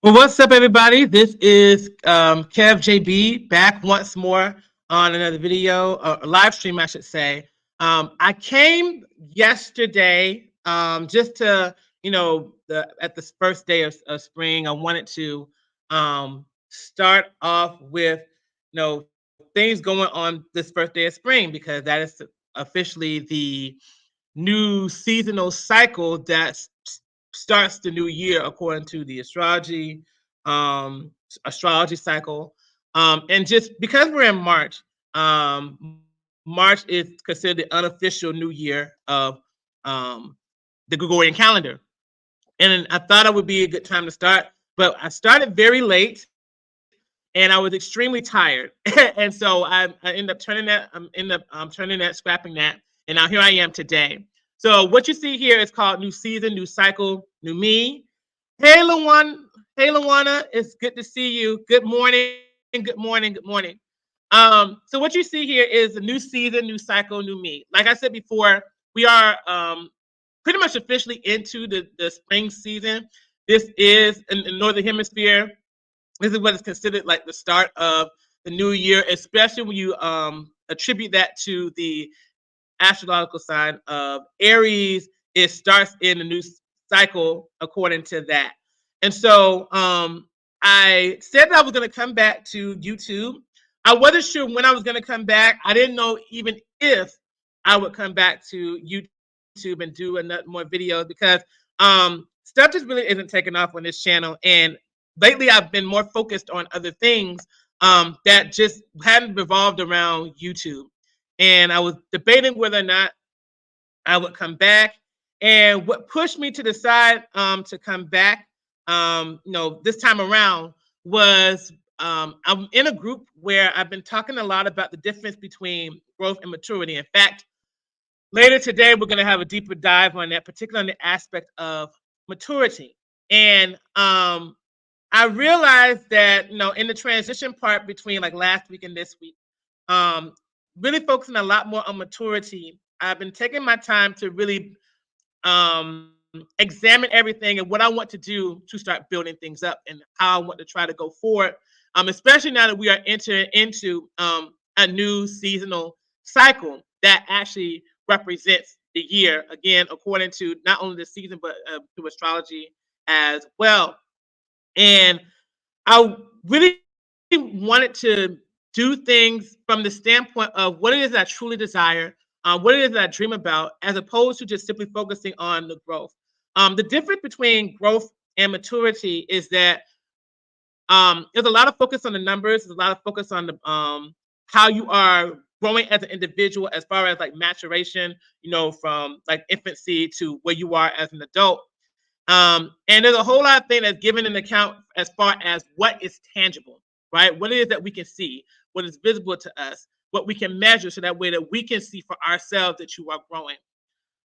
Well, what's up, everybody? This is Kev JB back once more on another video, a live stream, I should say. I came yesterday just to, at the first day of spring, I wanted to start off with, things going on this first day of spring because that is officially the new seasonal cycle that starts the new year according to the astrology cycle. And just because we're in March, March is considered the unofficial new year of the Gregorian calendar. And I thought it would be a good time to start, but I started very late and I was extremely tired. And so I ended up turning that, turning that, scrapping that. And now here I am today. So what you see here is called new season, new cycle, new me. Hey, Lawan. Hey, Lawana. It's good to see you. Good morning. Good morning. Good morning. So what you see here is a new season, new cycle, new me. Like I said before, we are pretty much officially into the spring season. This is in the Northern Hemisphere. This is what is considered like the start of the new year, especially when you attribute that to the astrological sign of Aries. It starts in a new cycle according to that. And so I said that I was going to come back to YouTube. I wasn't sure when I was going to come back. I didn't know even if I would come back to YouTube and do another more videos because stuff just really isn't taking off on this channel. And lately I've been more focused on other things that just hadn't revolved around YouTube. And I was debating whether or not I would come back. And what pushed me to decide to come back, this time around was I'm in a group where I've been talking a lot about the difference between growth and maturity. In fact, later today, we're going to have a deeper dive on that, particularly on the aspect of maturity. And I realized that, in the transition part between like last week and this week, um, really focusing a lot more on maturity. I've been taking my time to really examine everything and what I want to do to start building things up and how I want to try to go forward, especially now that we are entering into a new seasonal cycle that actually represents the year, again, according to not only the season, but to astrology as well. And I really wanted to do things from the standpoint of what it is that I truly desire, what it is that I dream about, as opposed to just simply focusing on the growth. The difference between growth and maturity is that there's a lot of focus on the numbers, there's a lot of focus on the how you are growing as an individual as far as like maturation, from like infancy to where you are as an adult. And there's a whole lot of things that's given an account as far as what is tangible, right? What it is that we can see, what is visible to us, what we can measure, so that way that we can see for ourselves that you are growing.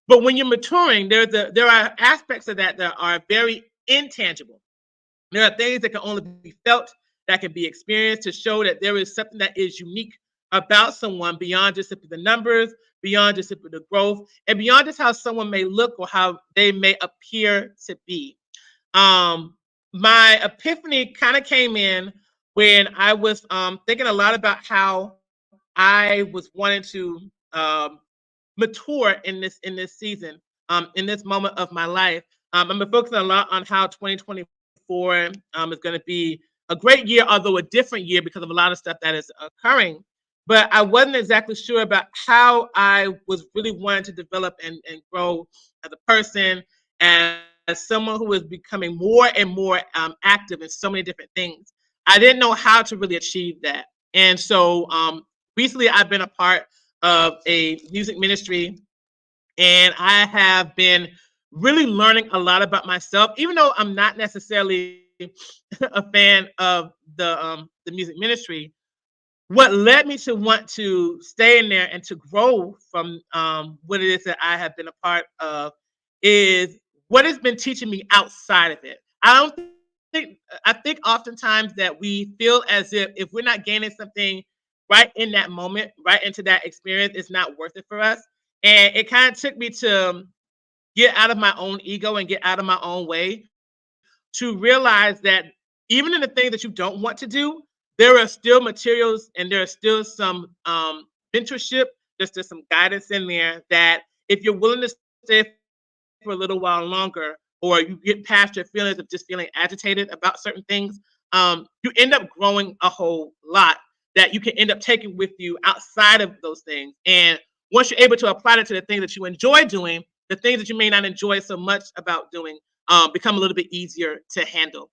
But when you're maturing, there are aspects of that are very intangible. There are things that can only be felt, that can be experienced, to show that there is something that is unique about someone beyond just simply the numbers, beyond just simply the growth, and beyond just how someone may look or how they may appear to be. My epiphany kind of came in when I was thinking a lot about how I was wanting to mature in this season, in this moment of my life. I've been focusing a lot on how 2024 is going to be a great year, although a different year because of a lot of stuff that is occurring. But I wasn't exactly sure about how I was really wanting to develop and grow as a person, as someone who is becoming more and more active in so many different things. I didn't know how to really achieve that. And so recently I've been a part of a music ministry, and I have been really learning a lot about myself, even though I'm not necessarily a fan of the music ministry. What led me to want to stay in there and to grow from what it is that I have been a part of is what has been teaching me outside of it. I don't I think oftentimes that we feel as if we're not gaining something right in that moment, right into that experience, it's not worth it for us. And it kind of took me to get out of my own ego and get out of my own way to realize that even in the things that you don't want to do, there are still materials and there are still some mentorship, there's still some guidance in there that if you're willing to stay for a little while longer, or you get past your feelings of just feeling agitated about certain things, you end up growing a whole lot that you can end up taking with you outside of those things. And once you're able to apply it to the things that you enjoy doing, the things that you may not enjoy so much about doing become a little bit easier to handle.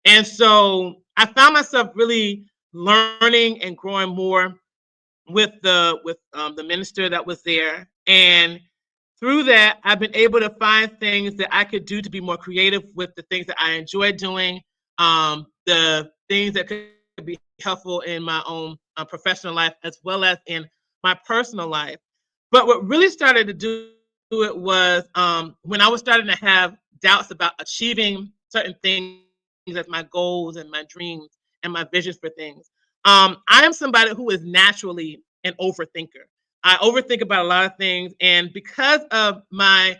And so I found myself really learning and growing more with the minister that was there. And through that, I've been able to find things that I could do to be more creative with the things that I enjoy doing, the things that could be helpful in my own professional life as well as in my personal life. But what really started to do it was when I was starting to have doubts about achieving certain things as my goals and my dreams and my visions for things. I am somebody who is naturally an overthinker. I overthink about a lot of things, and because of my,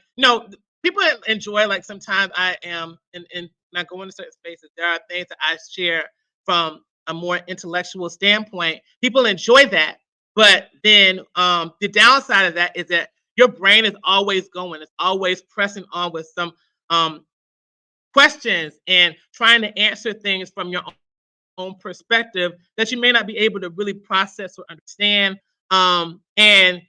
people enjoy, like, sometimes I am, and I go into certain spaces. There are things that I share from a more intellectual standpoint. People enjoy that, but then the downside of that is that your brain is always going. It's always pressing on with some um, questions and trying to answer things from your own perspective that you may not be able to really process or understand. And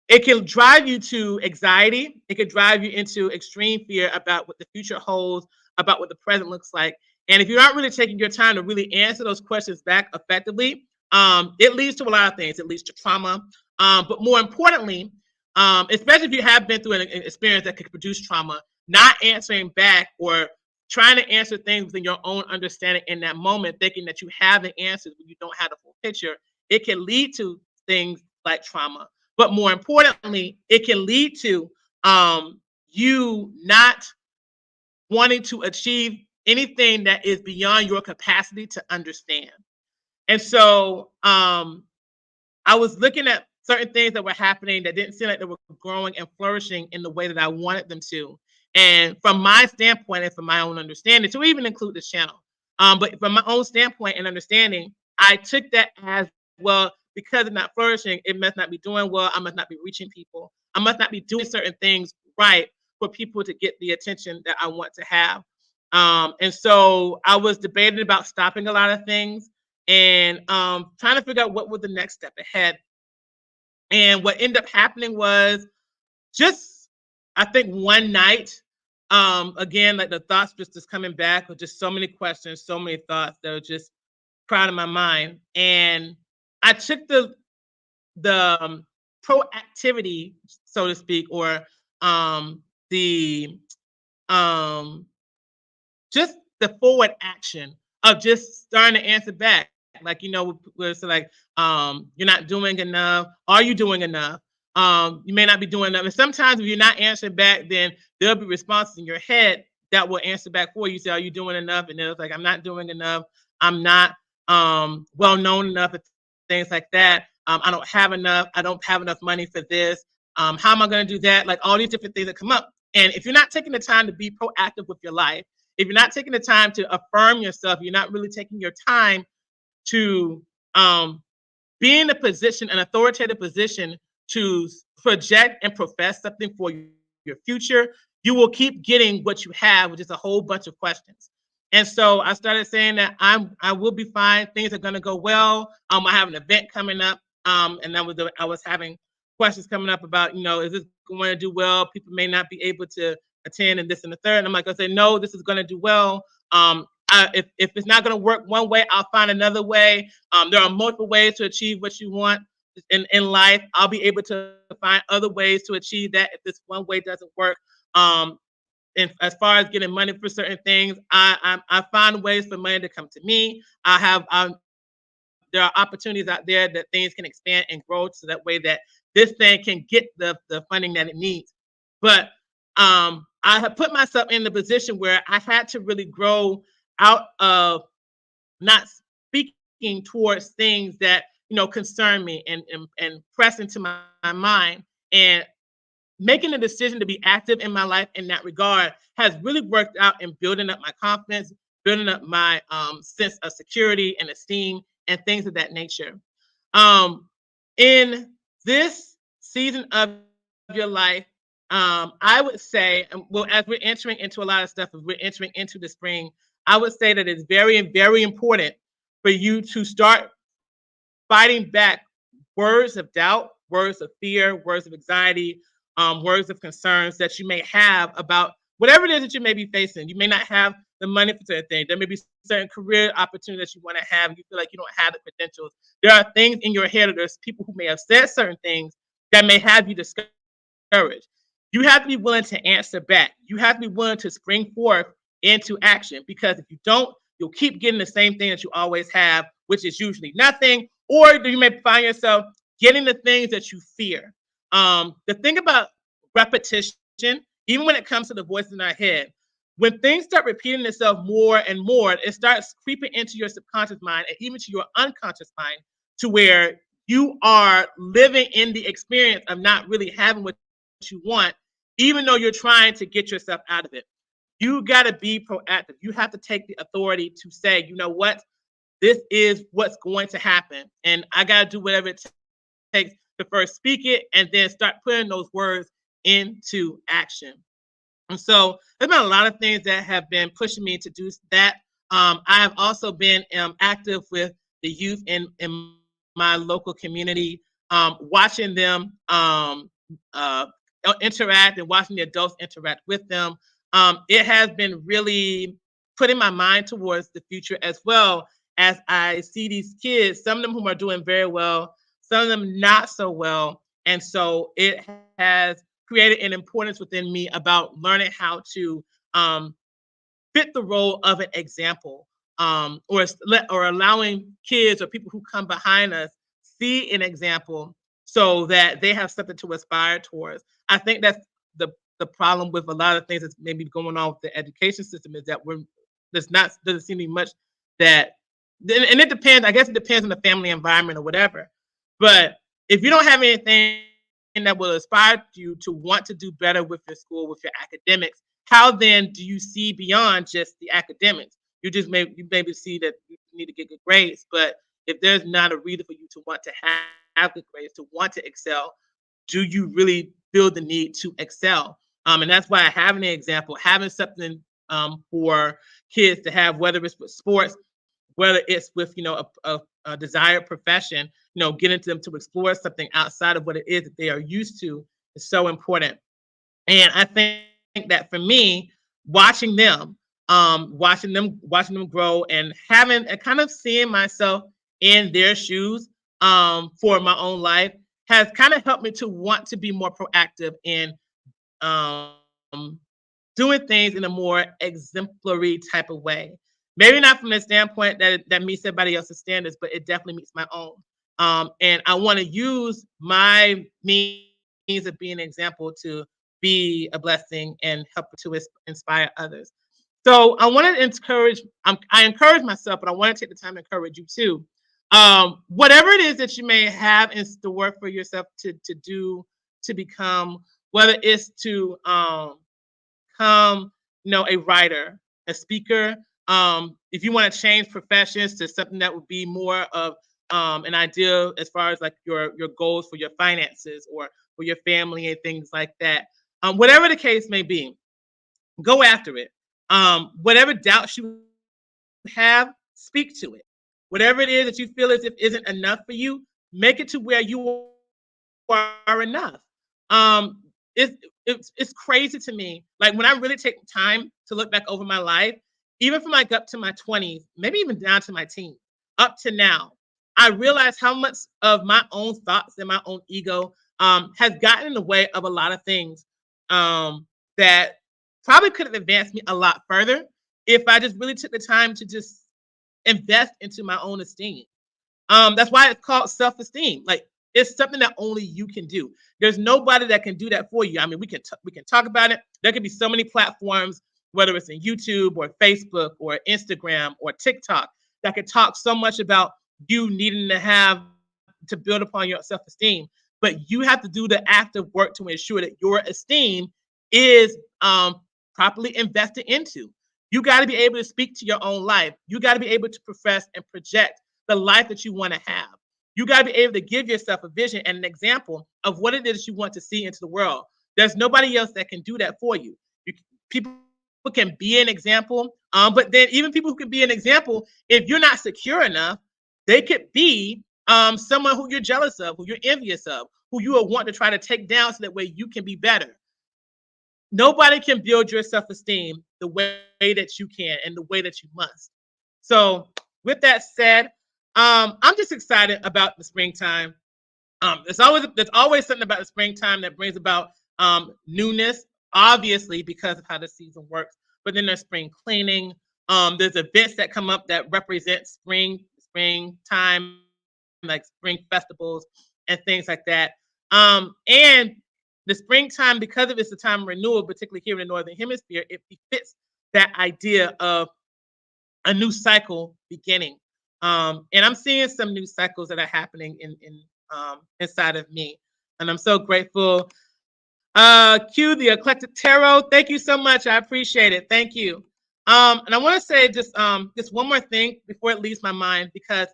it can drive you to anxiety. It could drive you into extreme fear about what the future holds, about what the present looks like. And if you're not really taking your time to really answer those questions back effectively, it leads to a lot of things. It leads to trauma. But more importantly, especially if you have been through an experience that could produce trauma, not answering back or trying to answer things within your own understanding in that moment, thinking that you have the answers when you don't have the full picture, it can lead to things like trauma. But more importantly, it can lead to you not wanting to achieve anything that is beyond your capacity to understand. And so I was looking at certain things that were happening that didn't seem like they were growing and flourishing in the way that I wanted them to. And from my standpoint and from my own understanding, to even include this channel, but from my own standpoint and understanding, I took that as, well, because it's not flourishing, it must not be doing well. I must not be reaching people. I must not be doing certain things right for people to get the attention that I want to have. And so I was debating about stopping a lot of things and trying to figure out what was the next step ahead. And what ended up happening was just, I think, one night, again, like, the thoughts just coming back with just so many questions, so many thoughts that were just crowding my mind. And I took the proactivity, so to speak, or the um just the forward action of just starting to answer back. Like, where it's like, you're not doing enough. Are you doing enough? You may not be doing enough. And sometimes if you're not answering back, then there'll be responses in your head that will answer back for you. Say, are you doing enough? And then it's like, I'm not doing enough. I'm not well known enough, things like that. I don't have enough. I don't have enough money for this. How am I going to do that? Like, all these different things that come up. And if you're not taking the time to be proactive with your life, if you're not taking the time to affirm yourself, you're not really taking your time to be in a position, an authoritative position, to project and profess something for your future, you will keep getting what you have, which is a whole bunch of questions. And so I started saying that I will be fine. Things are going to go well. I have an event coming up, and I was having questions coming up about, is this going to do well? People may not be able to attend, and this and the third. And I'm like, I say, no, this is going to do well. If it's not going to work one way, I'll find another way. There are multiple ways to achieve what you want in life. I'll be able to find other ways to achieve that if this one way doesn't work. And as far as getting money for certain things, I find ways for money to come to me. There are opportunities out there that things can expand and grow, so that way that this thing can get the funding that it needs. But I have put myself in the position where I had to really grow out of not speaking towards things that concern me and press into my mind, and making the decision to be active in my life in that regard has really worked out in building up my confidence, building up my sense of security and esteem and things of that nature. Um, in this season of your life, I would say, well, as we're entering into a lot of stuff, as we're entering into the spring, I would say that it's very, very important for you to start fighting back words of doubt, words of fear, words of anxiety, words of concerns that you may have about whatever it is that you may be facing. You may not have the money for certain things. There may be certain career opportunities that you want to have. You feel like you don't have the credentials. There are things in your head, or there's people who may have said certain things that may have you discouraged. You have to be willing to answer back. You have to be willing to spring forth into action, because if you don't, you'll keep getting the same thing that you always have, which is usually nothing, or you may find yourself getting the things that you fear. The thing about repetition, even when it comes to the voices in our head, when things start repeating itself more and more, it starts creeping into your subconscious mind and even to your unconscious mind, to where you are living in the experience of not really having what you want, even though you're trying to get yourself out of it. You got to be proactive. You have to take the authority to say, you know what, this is what's going to happen. And I got to do whatever it takes to first speak it and then start putting those words into action. And so there's been a lot of things that have been pushing me to do that. I have also been active with the youth in my local community, watching them interact and watching the adults interact with them. It has been really putting my mind towards the future, as well as I see these kids, some of them who are doing very well, some of them not so well. And so it has created an importance within me about learning how to fit the role of an example, or allowing kids or people who come behind us see an example so that they have something to aspire towards. I think that's the problem with a lot of things that's maybe going on with the education system, is that doesn't seem to be much that, and it depends. I guess it depends on the family environment or whatever. But if you don't have anything that will inspire you to want to do better with your school, with your academics, how then do you see beyond just the academics? You maybe see that you need to get good grades, but if there's not a reason for you to want to have good grades, to want to excel, do you really feel the need to excel? And that's why having an example, having something for kids to have, whether it's with sports, whether it's with a desired profession, getting them to explore something outside of what it is that they are used to, is so important. And I think that for me, watching them, watching them grow, and having and kind of seeing myself in their shoes for my own life, has kind of helped me to want to be more proactive in um, doing things in a more exemplary type of way. Maybe not from the standpoint that meets everybody else's standards, but it definitely meets my own. And I want to use my means of being an example to be a blessing and help to inspire others. So I want to encourage. I encourage myself, but I want to take the time to encourage you too. Whatever it is that you may have in store for yourself to do, to become, whether it's to become, a writer, a speaker. If you want to change professions to something that would be more of an idea as far as like your goals for your finances or for your family and things like that. Whatever the case may be, go after it. Whatever doubts you have, speak to it. Whatever it is that you feel as if isn't enough for you, make it to where you are enough. Um, it's crazy to me. Like when I really take time to look back over my life, even from like up to my 20s, maybe even down to my teens, up to now, I realize how much of my own thoughts and my own ego has gotten in the way of a lot of things that probably could have advanced me a lot further if I just really took the time to just invest into my own esteem. That's why it's called self-esteem. Like it's something that only you can do. There's nobody that can do that for you. I mean, we can talk about it. There could be so many platforms, whether it's in YouTube or Facebook or Instagram or TikTok, that could talk so much about you needing to build upon your self-esteem. But you have to do the active work to ensure that your esteem is properly invested into. You got to be able to speak to your own life. You got to be able to profess and project the life that you want to have. You got to be able to give yourself a vision and an example of what it is you want to see into the world. There's nobody else that can do that for you. People can be an example, but then even people who can be an example, if you're not secure enough, they could be someone who you're jealous of, who you're envious of, who you will want to try to take down so that way you can be better. Nobody can build your self-esteem the way that you can and the way that you must. So with that said, I'm just excited about the springtime. There's always something about the springtime that brings about newness, obviously because of how the season works. But then there's spring cleaning. There's events that come up that represent springtime, like spring festivals and things like that. And the springtime, because of it's a time of renewal, particularly here in the Northern Hemisphere, it fits that idea of a new cycle beginning. And I'm seeing some new cycles that are happening inside of me. And I'm so grateful. Q, the Eclectic Tarot, thank you so much. I appreciate it. Thank you. And I want to say just one more thing before it leaves my mind, because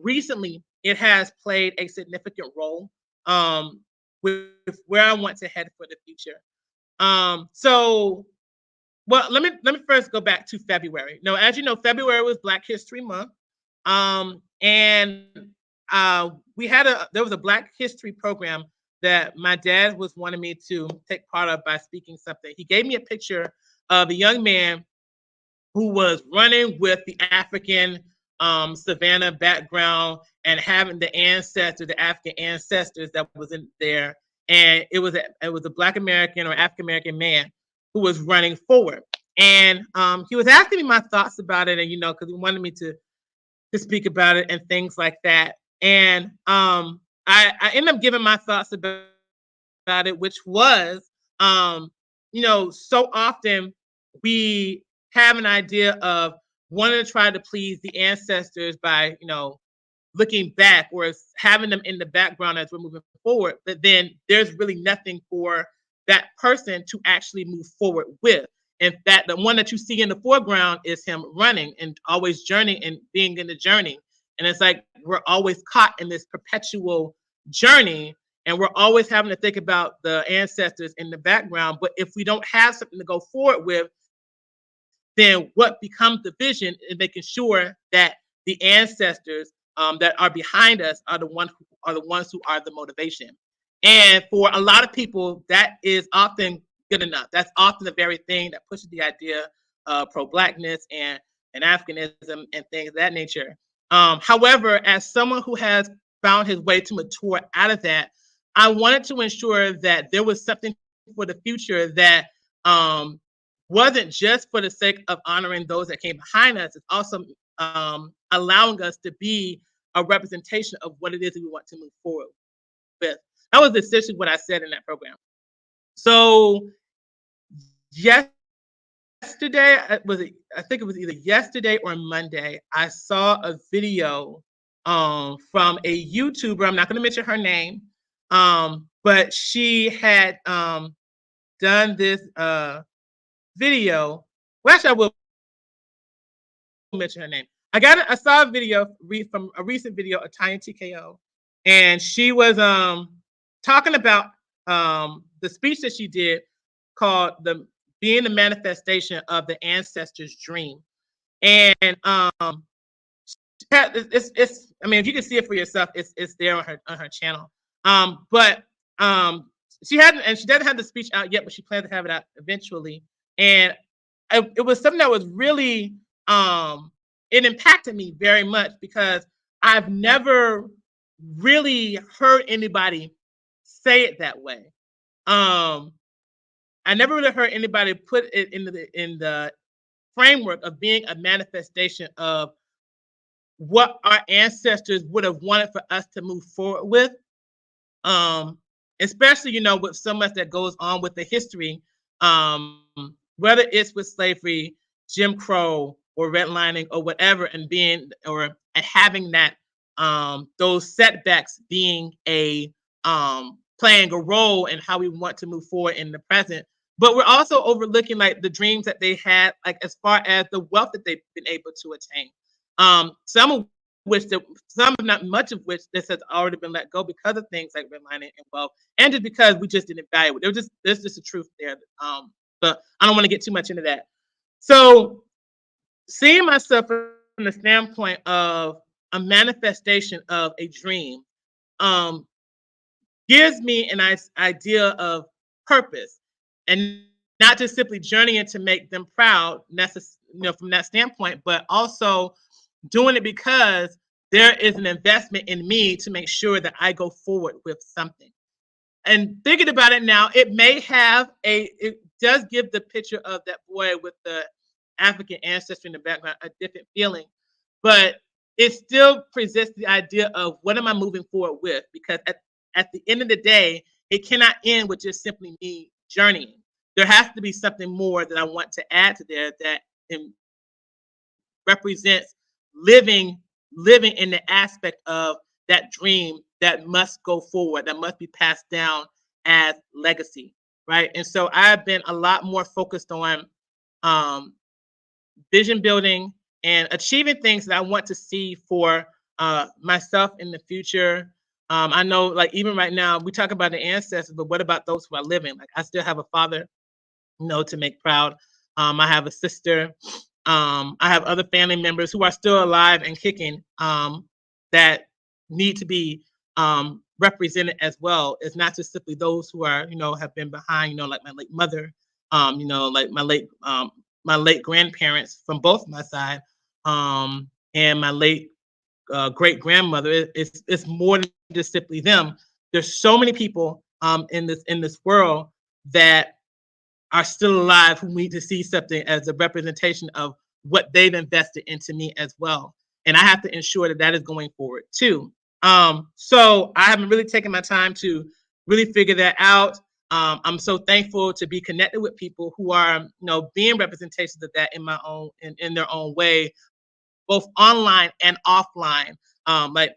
recently it has played a significant role with where I want to head for the future. So, well, let me first go back to February. Now, as you know, February was Black History Month, and there was a Black History program that my dad was wanting me to take part of by speaking something. He gave me a picture of a young man who was running with the African savannah background and having the African ancestors that was in there. And it was a Black American or African American man who was running forward. And he was asking me my thoughts about it, and because he wanted me to speak about it and things like that. And I ended up giving my thoughts about it, which was, so often we have an idea of wanting to try to please the ancestors by, looking back or having them in the background as we're moving forward. But then there's really nothing for that person to actually move forward with. In fact, the one that you see in the foreground is him running and always journeying and being in the journey. And it's like we're always caught in this perpetual journey, and we're always having to think about the ancestors in the background. But if we don't have something to go forward with, then what becomes the vision is making sure that the ancestors that are behind us are the ones who are the motivation. And for a lot of people, that is often good enough. That's often the very thing that pushes the idea of pro-Blackness and Africanism and things of that nature. However, as someone who has found his way to mature out of that, I wanted to ensure that there was something for the future that wasn't just for the sake of honoring those that came behind us. It's also allowing us to be a representation of what it is that we want to move forward with. That was essentially what I said in that program. So yesterday, I think it was either yesterday or Monday, I saw a video from a YouTuber. I'm not going to mention her name, but she had done this video. Well, actually, I will mention her name. I saw a video from a recent video of Tiny TKO, and she was talking about the speech that she did called being the manifestation of the ancestors' dream. And it's I mean, if you can see it for yourself, it's there on her channel. But she doesn't have the speech out yet, but she plans to have it out eventually. And it was something that was really it impacted me very much, because I've never really heard anybody say it that way. I never really heard anybody put it in the framework of being a manifestation of what our ancestors would have wanted for us to move forward with. Especially, with so much that goes on with the history, whether it's with slavery, Jim Crow, or redlining, or whatever, and having that those setbacks being playing a role in how we want to move forward in the present. but we're also overlooking like the dreams that they had, like as far as the wealth that they've been able to attain. Some of which that some, not much of which, this has already been let go because of things like redlining and wealth, and just because we just didn't value it. There's just a truth there. But I don't want to get too much into that. So seeing myself from the standpoint of a manifestation of a dream um, gives me an idea of purpose, and not just simply journeying to make them proud, from that standpoint, but also doing it because there is an investment in me to make sure that I go forward with something. And thinking about it now, it does give the picture of that boy with the African ancestry in the background a different feeling, but it still presents the idea of what am I moving forward with? Because at the end of the day, it cannot end with just simply me journeying. There has to be something more that I want to add to there that represents living in the aspect of that dream that must go forward, that must be passed down as legacy, right? And so I've been a lot more focused on um, vision building and achieving things that I want to see for myself in the future. I know, like even right now, we talk about the ancestors, but what about those who are living? Like I still have a father, to make proud. I have a sister. I have other family members who are still alive and kicking that need to be represented as well. It's not just simply those who are, have been behind, like my late mother, like my late grandparents from both my side, and my late great grandmother. It's more than just simply them. There's so many people in this world that are still alive who need to see something as a representation of what they've invested into me as well. And I have to ensure that that is going forward too. So I haven't really taken my time to really figure that out. I'm so thankful to be connected with people who are, being representations of that in their own way, both online and offline. Like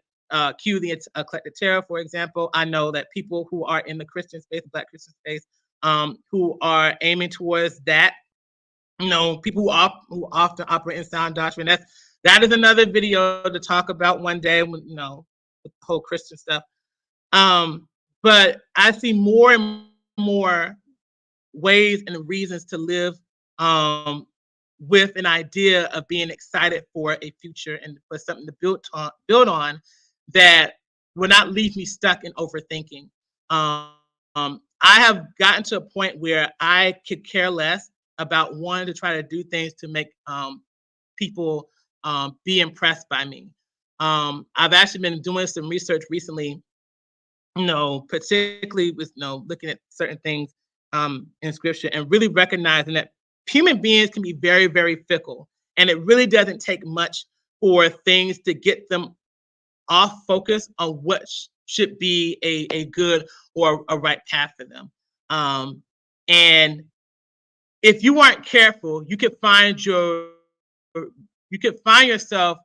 Q the Eclectic Tarot, for example. I know that people who are in the Christian space, the Black Christian space, who are aiming towards that, people who often operate in sound doctrine. That is another video to talk about one day when, the whole Christian stuff. But I see more and more ways and reasons to live with an idea of being excited for a future and for something to build on that will not leave me stuck in overthinking. I have gotten to a point where I could care less about wanting to try to do things to make people be impressed by me. I've actually been doing some research recently, particularly with looking at certain things in scripture and really recognizing that human beings can be very, very fickle, and it really doesn't take much for things to get them off focus on what should be a good or a right path for them. And if you aren't careful, you could find yourself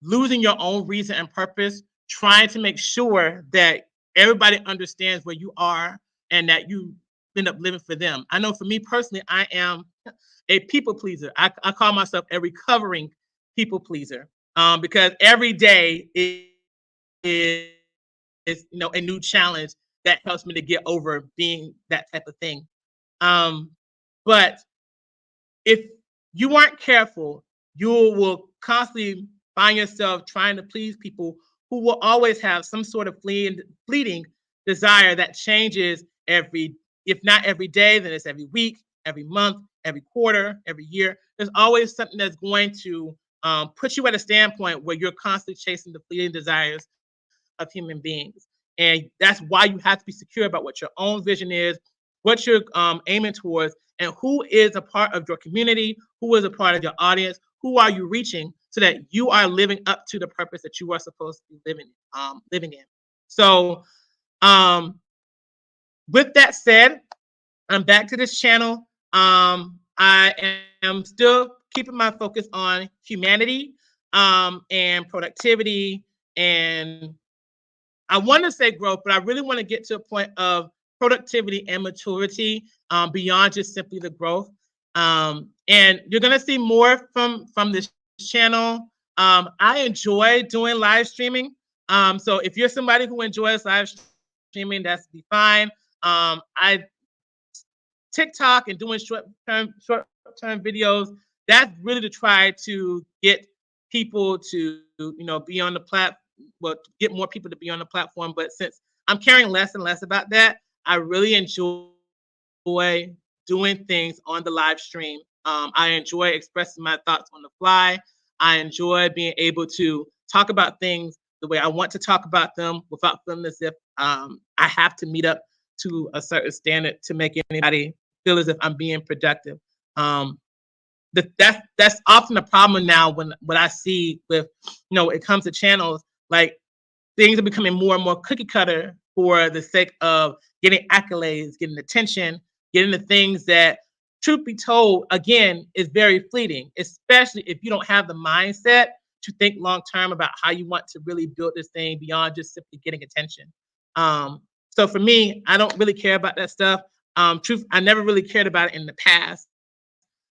losing your own reason and purpose, trying to make sure that everybody understands where you are and that you end up living for them. I know for me personally, I am a people pleaser. I call myself a recovering people pleaser because every day is a new challenge that helps me to get over being that type of thing. But if you aren't careful, you will constantly find yourself trying to please people who will always have some sort of fleeting desire that changes if not every day, then it's every week, every month, every quarter, every year. There's always something that's going to put you at a standpoint where you're constantly chasing the fleeting desires of human beings. And that's why you have to be secure about what your own vision is, what you're aiming towards, and who is a part of your community, who is a part of your audience, who are you reaching, so that you are living up to the purpose that you are supposed to be living in. So, with that said, I'm back to this channel. I am still keeping my focus on humanity and productivity, and I want to say growth, but I really want to get to a point of productivity and maturity beyond just simply the growth. And you're gonna see more from this channel. I enjoy doing live streaming. So if you're somebody who enjoys live streaming, that's be fine. I TikTok and doing short term videos. That's really to try to get people to be on the well, get more people to be on the platform. But since I'm caring less and less about that, I really enjoy doing things on the live stream. I enjoy expressing my thoughts on the fly. I enjoy being able to talk about things the way I want to talk about them without feeling as if I have to meet up to a certain standard to make anybody feel as if I'm being productive. Um, that's often a problem now when what I see with it comes to channels, like things are becoming more and more cookie cutter for the sake of getting accolades, getting attention, getting the things that, truth be told, again, is very fleeting, especially if you don't have the mindset to think long term about how you want to really build this thing beyond just simply getting attention. Um, so for me, I don't really care about that stuff. I never really cared about it in the past,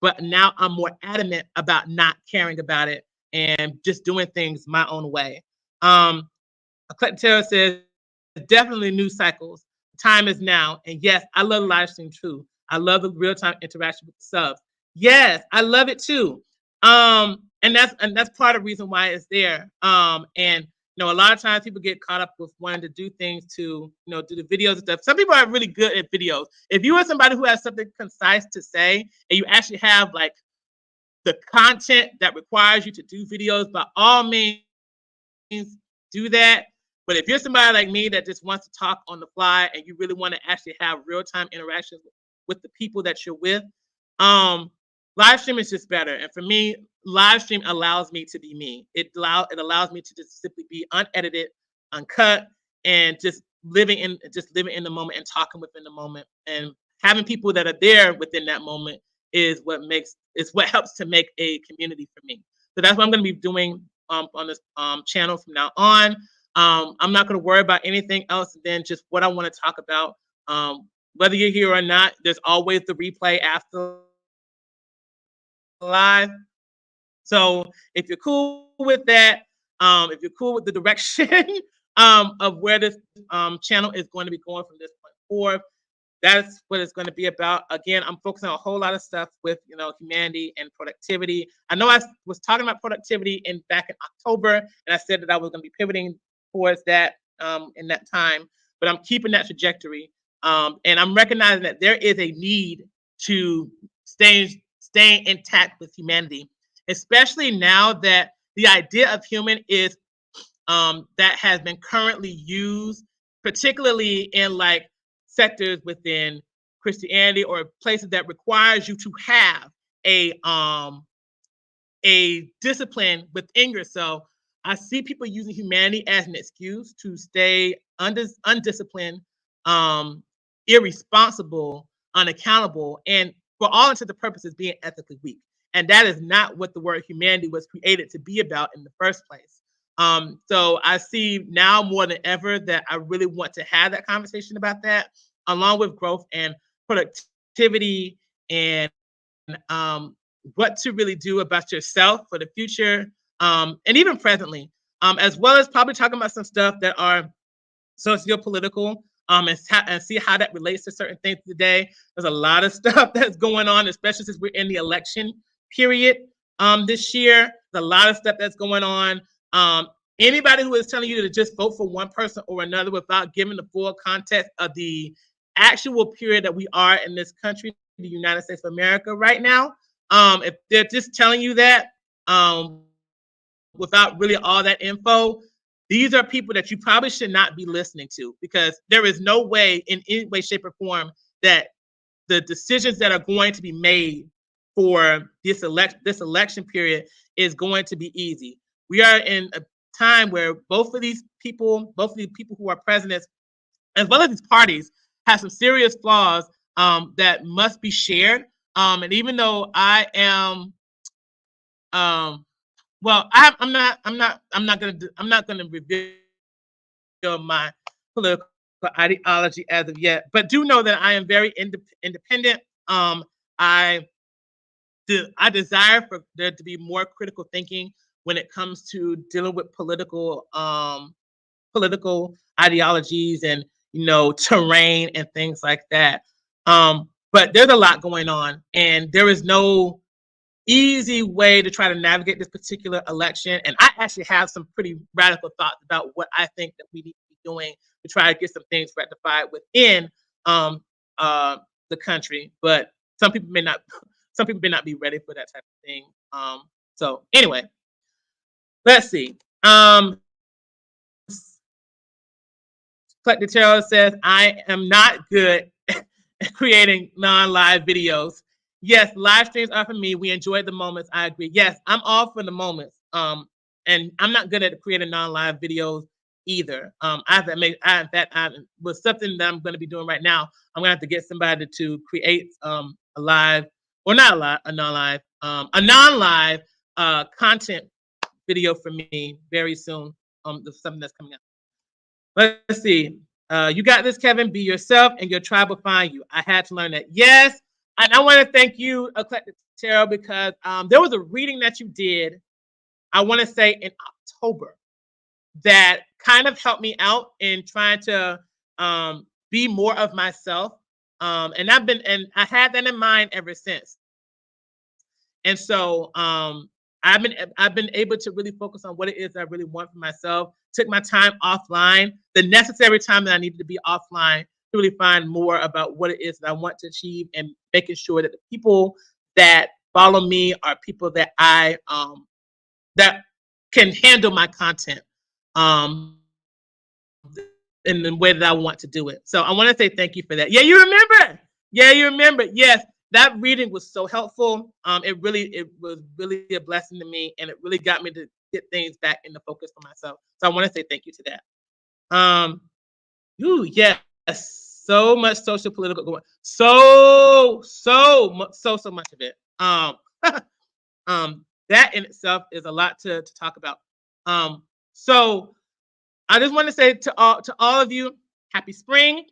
but now I'm more adamant about not caring about it and just doing things my own way. Um, Eclectic Tarot says definitely news cycles. Time is now. And yes, I love live stream too. I love the real-time interaction with the subs. Yes, I love it too. And that's part of the reason why it's there. And a lot of times people get caught up with wanting to do things to, do the videos and stuff. Some people are really good at videos. If you are somebody who has something concise to say and you actually have like the content that requires you to do videos, by all means, do that. But if you're somebody like me that just wants to talk on the fly and you really want to actually have real-time interactions with the people that you're with, live stream is just better. And for me, live stream allows me to be me. It allows me to just simply be unedited, uncut, and just living in the moment and talking within the moment. And having people that are there within that moment is what helps to make a community for me. So that's what I'm going to be doing on this channel from now on. I'm not going to worry about anything else than just what I want to talk about. Whether you're here or not, there's always the replay after live. So if you're cool with that, if you're cool with the direction of where this channel is going to be going from this point forward, that's what it's going to be about. Again, I'm focusing on a whole lot of stuff with humanity and productivity. I know I was talking about productivity back in October, and I said that I was going to be pivoting towards that in that time, but I'm keeping that trajectory, and I'm recognizing that there is a need to stay intact with humanity, especially now that the idea of human is that has been currently used, particularly in like sectors within Christianity or places that requires you to have a discipline within yourself. I see people using humanity as an excuse to stay undisciplined, irresponsible, unaccountable, and for all intents and purposes being ethically weak. And that is not what the word humanity was created to be about in the first place. So I see now more than ever that I really want to have that conversation about that, along with growth and productivity and what to really do about yourself for the future, and even presently, as well as probably talking about some stuff that are sociopolitical, and see how that relates to certain things today. There's a lot of stuff that's going on, especially since we're in the election period this year. There's a lot of stuff that's going on. Anybody who is telling you to just vote for one person or another without giving the full context of the actual period that we are in this country, the United States of America right now, if they're just telling you that without really all that info, these are people that you probably should not be listening to, because there is no way in any way, shape, or form that the decisions that are going to be made for this election period is going to be easy. We are in a time where both of the people who are presidents, as well as these parties, have some serious flaws that must be shared. And even though I am, well, I'm not gonna reveal my political for ideology as of yet, but do know that I am very independent. I I desire for there to be more critical thinking when it comes to dealing with political ideologies and terrain and things like that. But there's a lot going on, and there is no easy way to try to navigate this particular election. And I actually have some pretty radical thoughts about what I think that we need to be doing to try to get some things rectified within um, the country. But some people may not. Some people may not be ready for that type of thing. So anyway, let's see. Collective Tarot says, I am not good at creating non-live videos. Yes, live streams are for me. We enjoy the moments. I agree. Yes, I'm all for the moments. And I'm not good at creating non-live videos either. I have to make, in fact, with something that I'm going to be doing right now, I'm going to have to get somebody to create a live, or not a live, a non-live content video for me very soon. Something that's coming up. Let's see. You got this, Kevin. Be yourself, and your tribe will find you. I had to learn that. Yes, and I want to thank you, Eclectic Tarot, because there was a reading that you did, I want to say in October, that kind of helped me out in trying to be more of myself. And I had that in mind ever since. And so I've been able to really focus on what it is that I really want for myself. Took my time offline, the necessary time that I needed to be offline, to really find more about what it is that I want to achieve, and making sure that the people that follow me are people that I that can handle my content in the way that I want to do it. So I want to say thank you for that. Yeah, you remember. Yeah, you remember. Yes, that reading was so helpful. It was really a blessing to me, and it really got me to get things back into focus for myself. So I want to say thank you to that. Yes, so much social political going. So much of it. That in itself is a lot to talk about. So I just want to say to all of you, happy spring,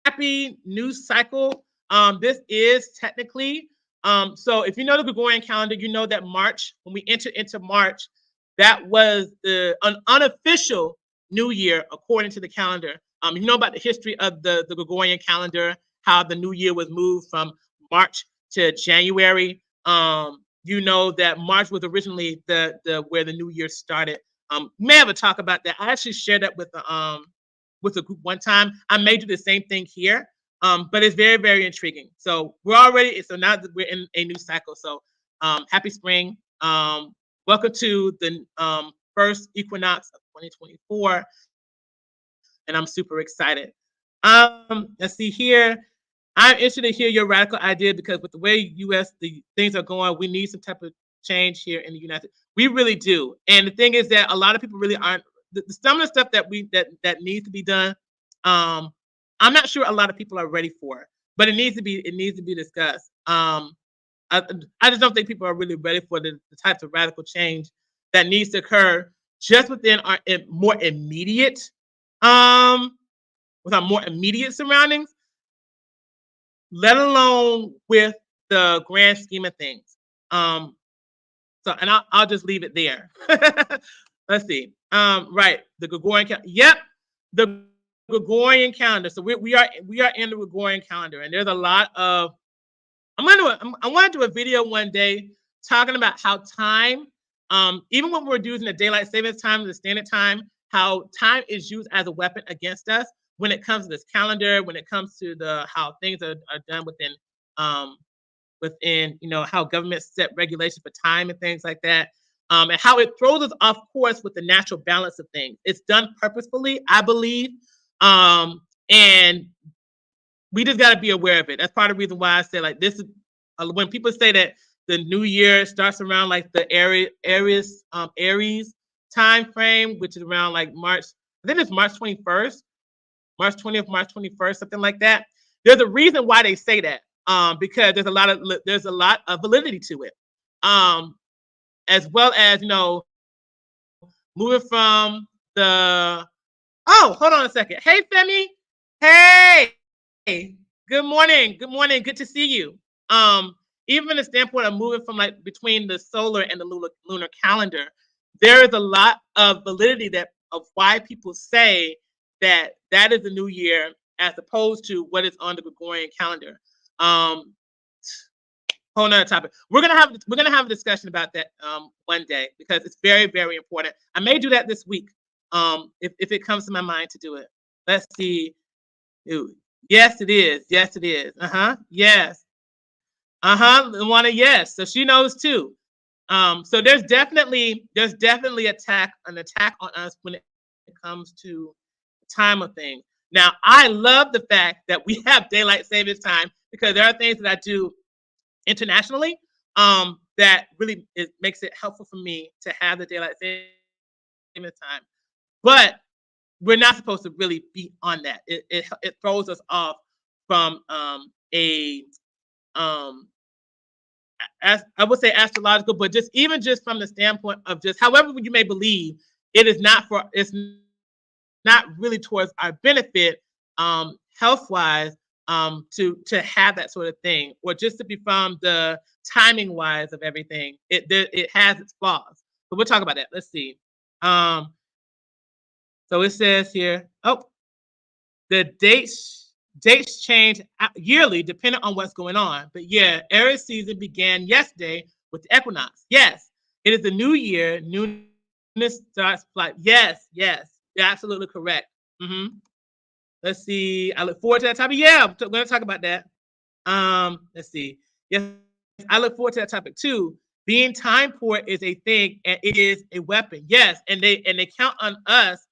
happy new cycle. This is technically, so if you know the Gregorian calendar, you know that March, when we entered into March, that was an unofficial new year according to the calendar. You know about the history of the Gregorian calendar, how the new year was moved from March to January. You know that March was originally the where the new year started. May have a talk about that. I actually shared that with a group one time. I may do the same thing here, but it's very, very intriguing. So now that we're in a new cycle. So happy spring. Welcome to the first equinox of 2024, and I'm super excited. Let's see here. I'm interested to hear your radical idea, because with the way the things are going, we need some type of change here in the United States. We really do. And the thing is that a lot of people really aren't. Some of the stuff that needs to be done, I'm not sure a lot of people are ready for it, but it needs to be discussed. I just don't think people are really ready for the types of radical change that needs to occur just within our more immediate, with our more immediate surroundings, let alone with the grand scheme of things. And I'll just leave it there. Let's see. Right, the Gregorian calendar. Yep, the Gregorian calendar. So we are in the Gregorian calendar, and there's a lot of. I want to do a video one day talking about how time, even when we're using the daylight savings time, the standard time, how time is used as a weapon against us when it comes to this calendar, when it comes to how things are done within how governments set regulations for time and things like that, and how it throws us off course with the natural balance of things. It's done purposefully, I believe, and we just got to be aware of it. That's part of the reason why I say, like, this is when people say that the new year starts around like the Aries time frame, which is around like March. I think it's March 21st, March 20th, March 21st, something like that. There's a reason why they say that, because there's a lot of validity to it, as well as moving from the Oh, hold on a second. Hey, Femi. Hey. Good morning. Good morning. Good to see you. Even from the standpoint of moving from like between the solar and the lunar calendar, there is a lot of validity that of why people say that that is the new year as opposed to what is on the Gregorian calendar. Um, Whole nother topic. We're gonna have a discussion about that one day because it's very, very important. I may do that this week. If it comes to my mind to do it. Let's see. Ooh, yes, it is. Yes, it is. Uh-huh. Yes. Uh-huh. Luana, yes. So she knows too. So there's definitely an attack on us when it comes to the time of things. Now, I love the fact that we have daylight savings time because there are things that I do internationally that really it makes it helpful for me to have the daylight savings time. But we're not supposed to really be on that. It throws us off from a um as I would say astrological, but just even just from the standpoint of just however you may believe, it's not really towards our benefit, health wise, to have that sort of thing, or just to be from the timing wise of everything. It has its flaws. But we'll talk about that. Let's see. Um, so it says here, oh, the dates change yearly depending on what's going on. But yeah, Aries season began yesterday with the equinox. Yes, it is the new year. Newness starts flight. Yes, yes, you're absolutely correct. Hmm. Let's see. I look forward to that topic. Yeah, we're going to talk about that. Let's see. Yes, I look forward to that topic too. Being time poor is a thing, and it is a weapon. Yes, and they count on us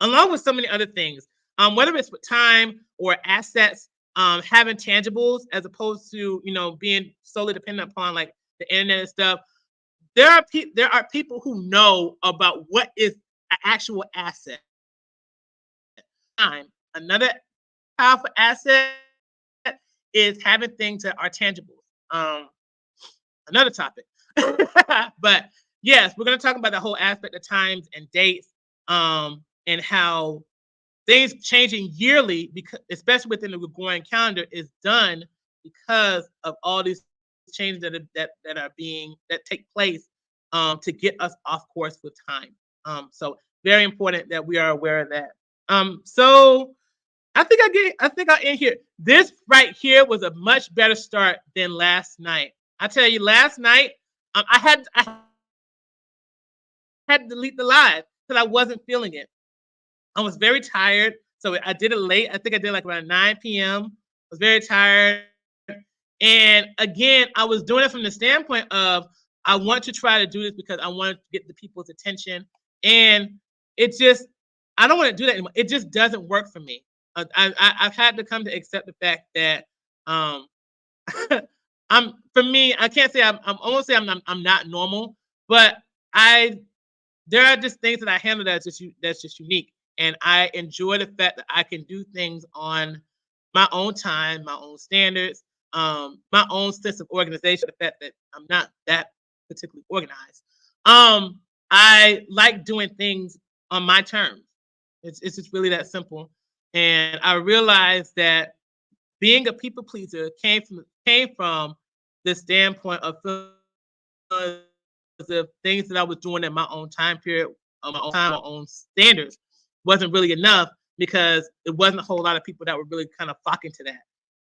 along with so many other things. Whether it's with time or assets, having tangibles as opposed to being solely dependent upon like the internet and stuff. There are people who know about what is an actual asset. Time. Another powerful asset is having things that are tangible. Um, Another topic. But yes, we're going to talk about the whole aspect of times and dates, and how things changing yearly, because especially within the Gregorian calendar, is done because of all these changes that take place to get us off course with time. So very important that we are aware of that. So I think I'll end here. This right here was a much better start than last night. I tell you, last night I had to delete the live because I wasn't feeling it. I was very tired, so I did it late. I think I did like around 9 p.m. I was very tired, and again, I was doing it from the standpoint of I want to try to do this because I want to get the people's attention, and it just I don't want to do that anymore. It just doesn't work for me. I've had to come to accept the fact that um, for me, I can't say I'm almost say I'm not normal, but I there are just things that I handle that's just unique, and I enjoy the fact that I can do things on my own time, my own standards, my own sense of organization. The fact that I'm not that particularly organized. I like doing things on my terms. It's just really that simple, and I realized that being a people pleaser came from the standpoint of the things that I was doing in my own time period, on my own time, my own standards, wasn't really enough because it wasn't a whole lot of people that were really kind of flocking to that.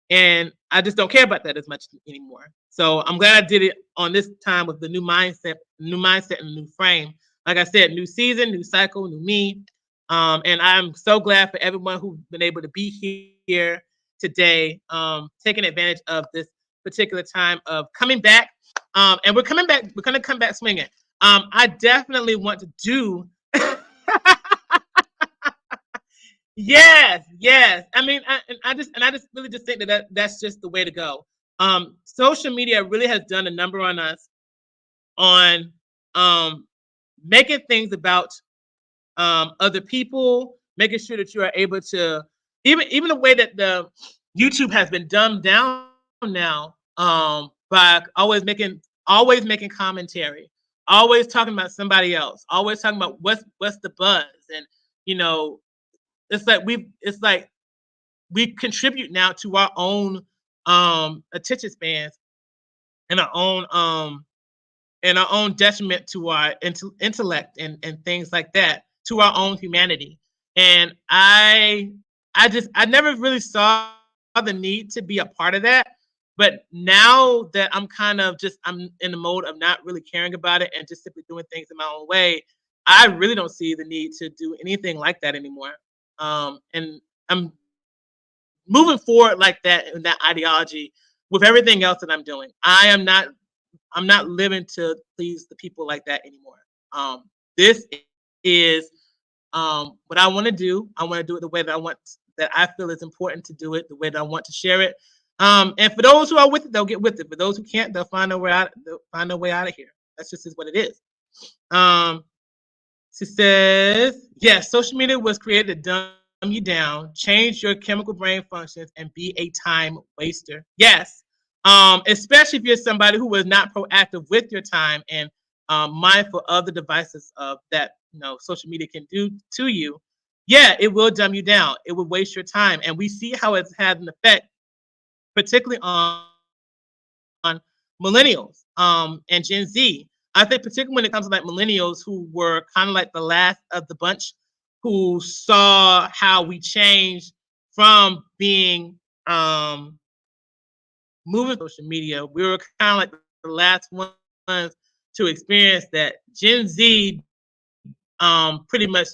And I just don't care about that as much anymore. So I'm glad I did it on this time with the new mindset and new frame. Like I said, new season, new cycle, new me. And I'm so glad for everyone who's been able to be here today, taking advantage of this particular time of coming back. And we're coming back. We're gonna come back swinging. I definitely want to do. Yes, yes. I mean, I just really just think that's just the way to go. Social media really has done a number on us on um, making things about other people, making sure that you are able to even the way that the YouTube has been dumbed down now, by always making commentary, always talking about somebody else, always talking about what's the buzz, and you know, it's like we contribute now to our own attention spans and our own detriment to our intellect and things like that, to our own humanity. And I never really saw the need to be a part of that. But now that I'm in the mode of not really caring about it and just simply doing things in my own way, I really don't see the need to do anything like that anymore. And I'm moving forward like that in that ideology with everything else that I'm doing. I'm not living to please the people like that anymore. This is what I want to do. I want to do it the way that I feel is important to do it, the way that I want to share it. And for those who are with it, they'll get with it. For those who can't, they'll find their way out. They'll find their way out of here. That's just is what it is. She says, yes, social media was created to dumb you down, change your chemical brain functions, and be a time waster. Yes. Especially if you're somebody who was not proactive with your time and mindful of the devices of that social media can do to you. Yeah, it will dumb you down. It will waste your time, and we see how it's had an effect, particularly on millennials and Gen Z. I think particularly when it comes to like millennials who were kind of like the last of the bunch who saw how we changed from being moving social media. We were kind of like the last ones to experience that. Gen Z pretty much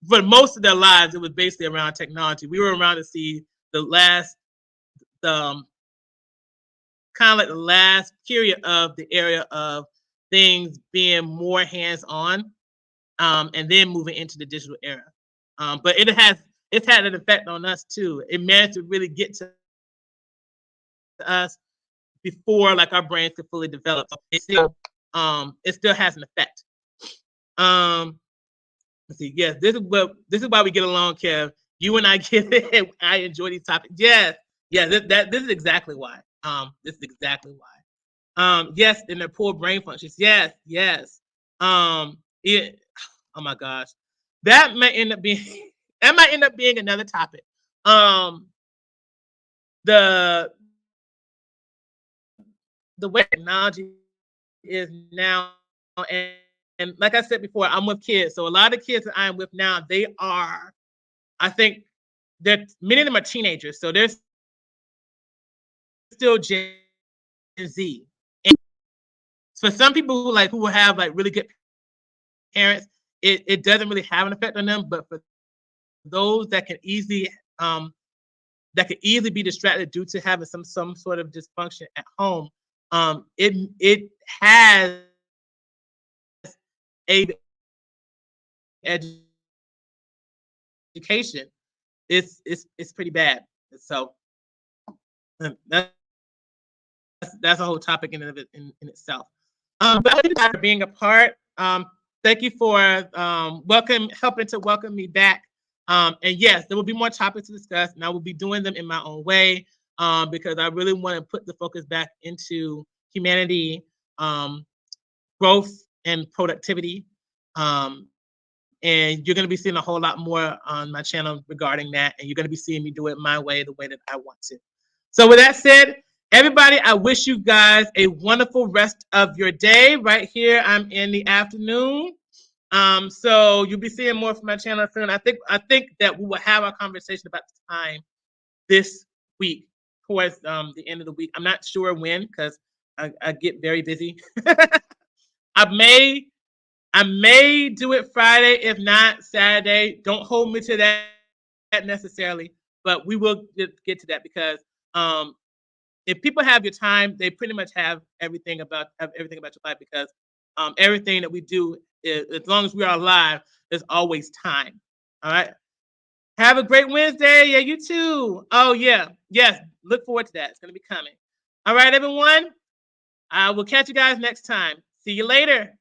for most of their lives, it was basically around technology. We were around to see the kind of like the last period of the area of things being more hands-on, and then moving into the digital era. But it's had an effect on us too. It managed to really get to us before like our brains could fully develop. So it still has an effect. Let's see. Yes, this is why we get along, Kev. You and I get it. I enjoy these topics. Yes, yeah. This is exactly why. This is exactly why. Yes, and their poor brain functions. Yes, yes. It. Oh my gosh, that might end up being another topic. The way technology is now, and like I said before, I'm with kids. So a lot of kids that I'm with now, I think that many of them are teenagers. So they're still Gen Z. And for some people who have like really good parents, it doesn't really have an effect on them. But for those that can easily be distracted due to having some sort of dysfunction at home, it has a education. It's pretty bad. So that's a whole topic in itself. But thank you for being a part. Thank you for helping to welcome me back. And yes, there will be more topics to discuss, and I will be doing them in my own way because I really want to put the focus back into humanity, growth, and productivity. And you're going to be seeing a whole lot more on my channel regarding that, and you're going to be seeing me do it my way, the way that I want to. So with that said, everybody, I wish you guys a wonderful rest of your day. Right here, I'm in the afternoon. So you'll be seeing more from my channel soon. I think that we will have our conversation about the time this week, towards the end of the week. I'm not sure when because I get very busy. I may do it Friday, if not Saturday. Don't hold me to that necessarily, but we will get to that because if people have your time, they pretty much have everything about your life because everything that we do, as long as we are alive, there's always time. All right. Have a great Wednesday. Yeah, you too. Oh yeah, yes. Look forward to that. It's gonna be coming. All right, everyone. I will catch you guys next time. See you later.